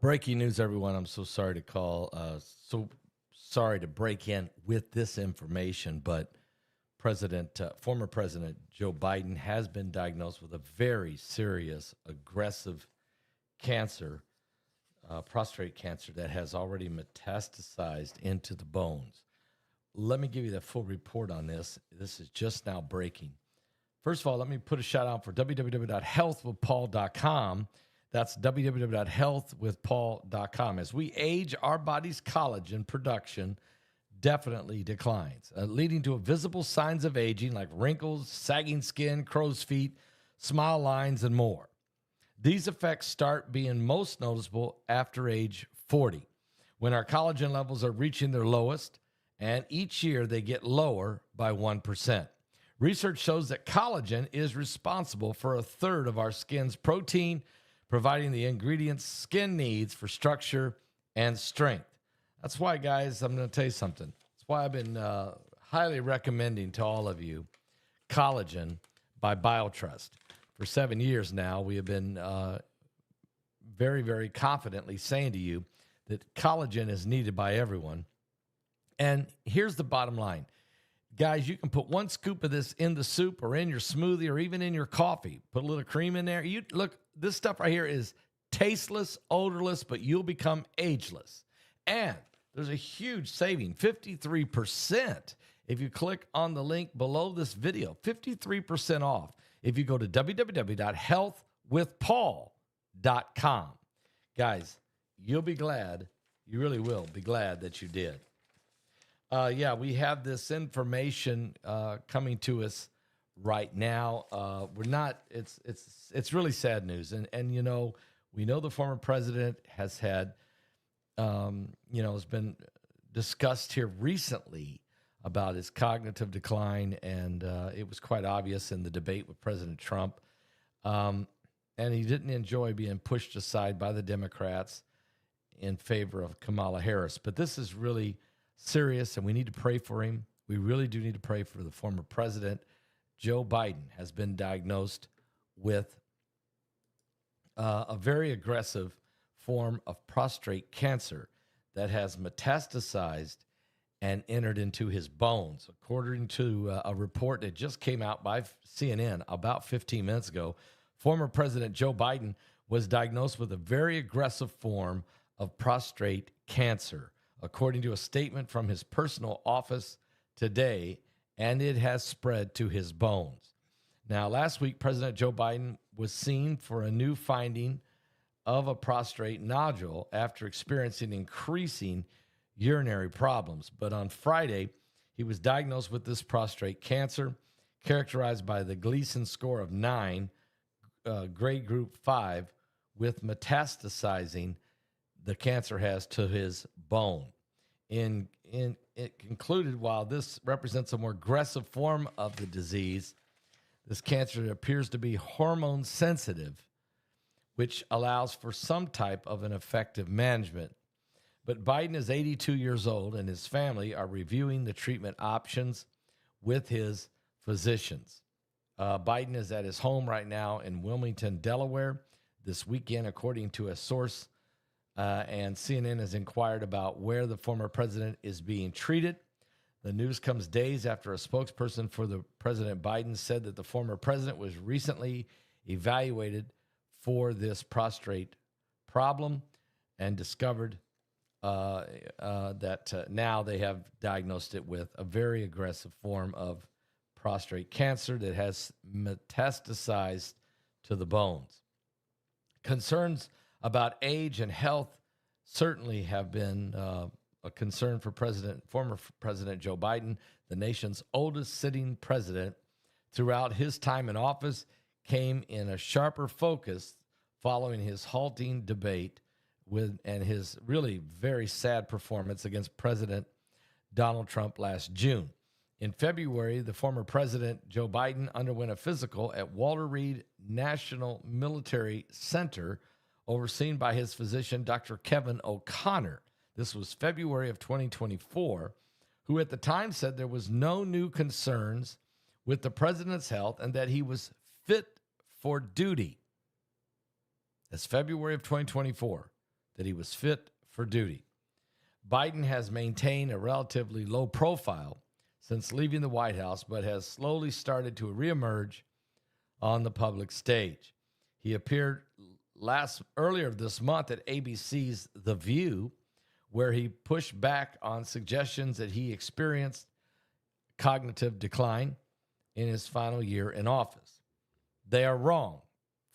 Breaking news, everyone. I'm so sorry to call. So sorry to break in with this information, but former President Joe Biden has been diagnosed with a very serious, aggressive cancer, prostate cancer that has already metastasized into the bones. Let me give you the full report on this. This is just now breaking. First of all, let me put a shout out for www.healthwithpaul.com. That's www.healthwithpaul.com. As we age, our body's collagen production definitely declines, leading to visible signs of aging like wrinkles, sagging skin, crow's feet, smile lines, and more. These effects start being most noticeable after age 40, when our collagen levels are reaching their lowest, and each year they get lower by 1%. Research shows that collagen is responsible for a third of our skin's protein, providing the ingredients skin needs for structure and strength. That's why, guys, I'm going to tell you something. That's why I've been highly recommending to all of you Collagen by BioTrust. For 7 years now, we have been very, very confidently saying to you that collagen is needed by everyone. And here's the bottom line. Guys, you can put one scoop of this in the soup or in your smoothie or even in your coffee. Put a little cream in there. Look, this stuff right here is tasteless, odorless, but you'll become ageless. And there's a huge saving, 53%. If you click on the link below this video, 53% off. If you go to www.healthwithpaul.com. Guys, you'll be glad, you really will be glad that you did. We have this information coming to us right now. It's really sad news. And you know, we know the former president has had, has been discussed here recently about his cognitive decline. And it was quite obvious in the debate with President Trump. And he didn't enjoy being pushed aside by the Democrats in favor of Kamala Harris. But this is really serious, and we need to pray for him. We really do need to pray for the former president. Joe Biden has been diagnosed with a very aggressive form of prostate cancer that has metastasized and entered into his bones. According to a report that just came out by CNN about 15 minutes ago, former President Joe Biden was diagnosed with a very aggressive form of prostate cancer, according to a statement from his personal office today, and it has spread to his bones. Now, last week, President Joe Biden was seen for a new finding of a prostate nodule after experiencing increasing urinary problems. But on Friday, he was diagnosed with this prostate cancer, characterized by the Gleason score of 9, grade group 5, with metastasizing the cancer has to his bone. It concluded, while this represents a more aggressive form of the disease, this cancer appears to be hormone sensitive, which allows for some type of an effective management. But Biden is 82 years old, and his family are reviewing the treatment options with his physicians. Biden is at his home right now in Wilmington, Delaware, this weekend, according to a source. And CNN has inquired about where the former president is being treated. The news comes days after a spokesperson for the President Biden said that the former president was recently evaluated for this prostate problem and discovered that now they have diagnosed it with a very aggressive form of prostate cancer that has metastasized to the bones. Concerns about age and health certainly have been a concern for former President Joe Biden, the nation's oldest sitting president. Throughout his time in office, came in a sharper focus following his halting debate and his really very sad performance against President Donald Trump last June. In February, the former president, Joe Biden, underwent a physical at Walter Reed National Military Center, overseen by his physician, Dr. Kevin O'Connor. This was February of 2024, who at the time said there was no new concerns with the president's health and that he was fit for duty. That's February of 2024. that he was fit for duty. Biden has maintained a relatively low profile since leaving the White House, but has slowly started to reemerge on the public stage. He appeared earlier this month at ABC's The View, where he pushed back on suggestions that he experienced cognitive decline in his final year in office. They are wrong,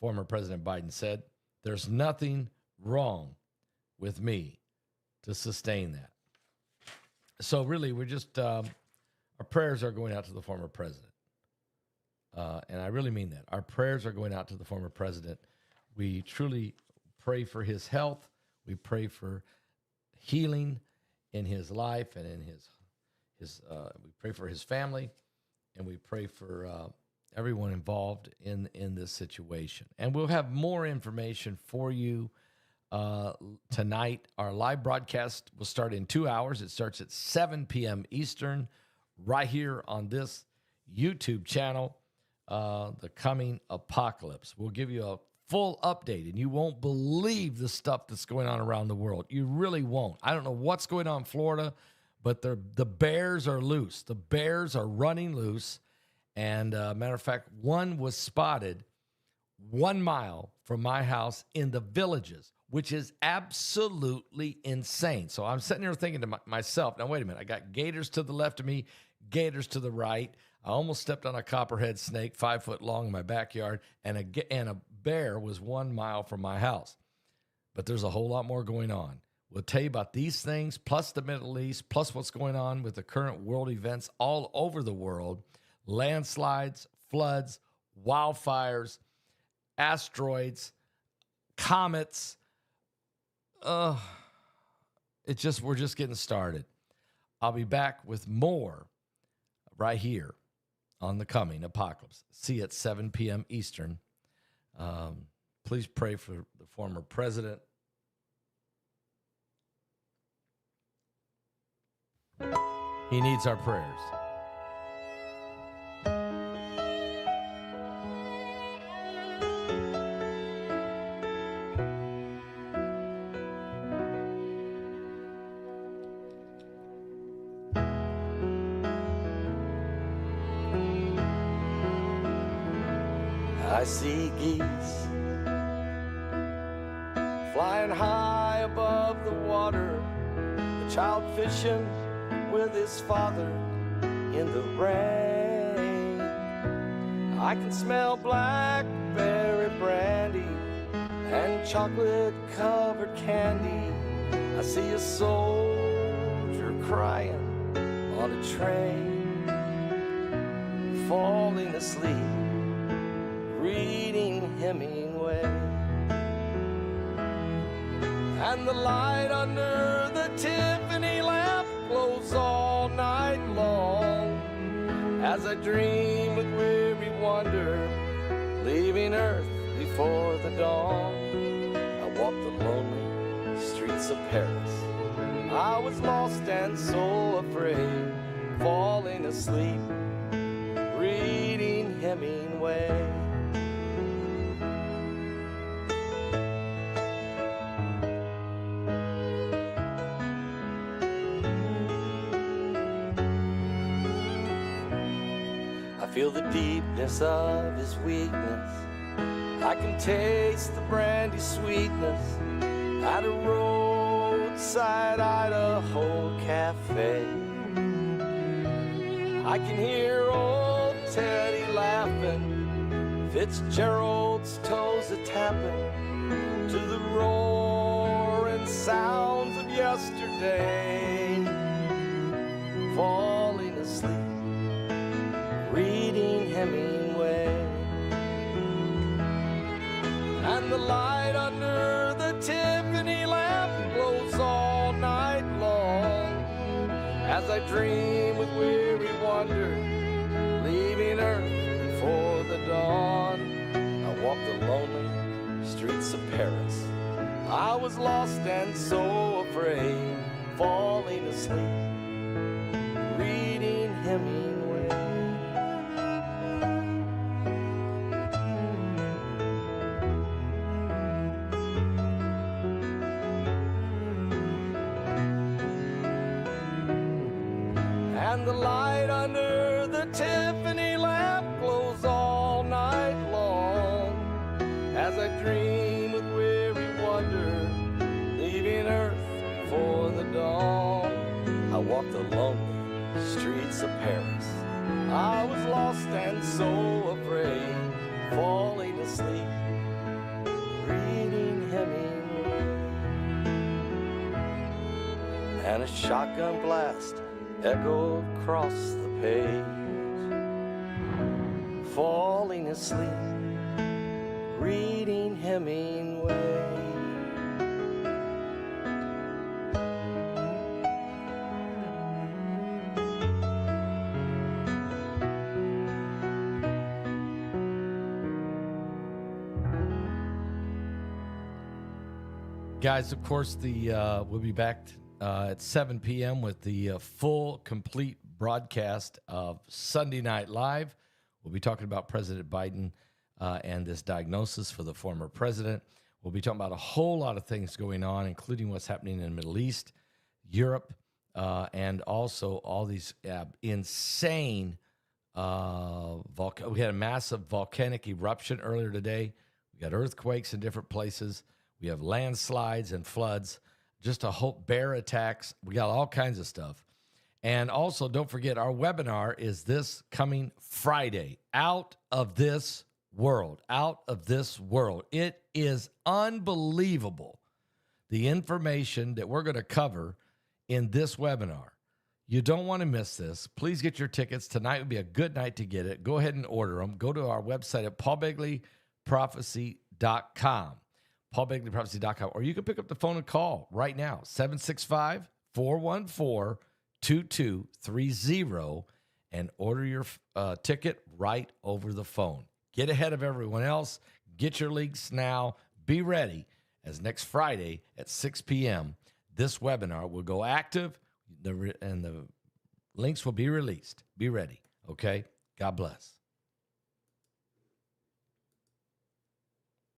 former President Biden said. There's nothing wrong with me to sustain that. So really, we're just, our prayers are going out to the former president. And I really mean that. Our prayers are going out to the former president. We truly pray for his health. We pray for healing in his life and in his we pray for his family, and we pray for everyone involved in this situation. And we'll have more information for you tonight. Our live broadcast will start in 2 hours. It starts at 7 p.m. Eastern, right here on this YouTube channel, The Coming Apocalypse. We'll give you a full update, and you won't believe the stuff that's going on around the world. You really won't. I don't know what's going on in Florida, but the bears are loose. The bears are running loose. And matter of fact, one was spotted 1 mile from my house in the Villages, which is absolutely insane. So I'm sitting here thinking to myself, now, wait a minute. I got gators to the left of me, gators to the right. I almost stepped on a copperhead snake 5 foot long in my backyard, and a bear was 1 mile from my house. But there's a whole lot more going on. We'll tell you about these things, plus the Middle East, plus what's going on with the current world events all over the world. Landslides, floods, wildfires, asteroids, comets. We're just getting started. I'll be back with more right here on The Coming Apocalypse. See you at 7 p.m. Eastern. Please pray for the former president. He needs our prayers. I see geese flying high above the water, a child fishing with his father in the rain. I can smell blackberry brandy and chocolate-covered candy. I see a soldier crying on a train, falling asleep, reading Hemingway. And the light under the Tiffany lamp glows all night long as I dream with weary wonder, leaving Earth before the dawn. I walk the lonely streets of Paris. I was lost and so afraid, falling asleep, reading Hemingway. Feel the deepness of his weakness. I can taste the brandy sweetness at a roadside Idaho cafe. I can hear old Teddy laughing, Fitzgerald's toes a-tapping to the roaring sounds of yesterday, falling asleep, reading Hemingway. And the light under the Tiffany lamp glows all night long as I dream with weary wonder, leaving Earth before the dawn. I walk the lonely streets of Paris. I was lost and so afraid, falling asleep, reading Hemingway. And the light under the Tiffany lamp glows all night long. As I dream with weary wonder, leaving earth before the dawn. I walked the lonely streets of Paris. I was lost and so afraid, falling asleep, reading Hemingway. And a shotgun blast echoed across the page, falling asleep, reading Hemingway. Guys, of course, we'll be back at 7 p.m. with the full, complete broadcast of Sunday Night Live. We'll be talking about President Biden and this diagnosis for the former president. We'll be talking about a whole lot of things going on, including what's happening in the Middle East, Europe, and also all these insane we had a massive volcanic eruption earlier today. We got earthquakes in different places. We have landslides and floods, just a whole bear attacks. We got all kinds of stuff. And also, don't forget, our webinar is this coming Friday. Out of this world. Out of this world. It is unbelievable, the information that we're going to cover in this webinar. You don't want to miss this. Please get your tickets. Tonight would be a good night to get it. Go ahead and order them. Go to our website at paulbegleyprophecy.com. paulbegleyprophecy.com, or you can pick up the phone and call right now, 765-414-2230, and order your ticket right over the phone. Get ahead of everyone else. Get your links now. Be ready, as next Friday at 6 p.m., this webinar will go active, and the links will be released. Be ready, okay? God bless.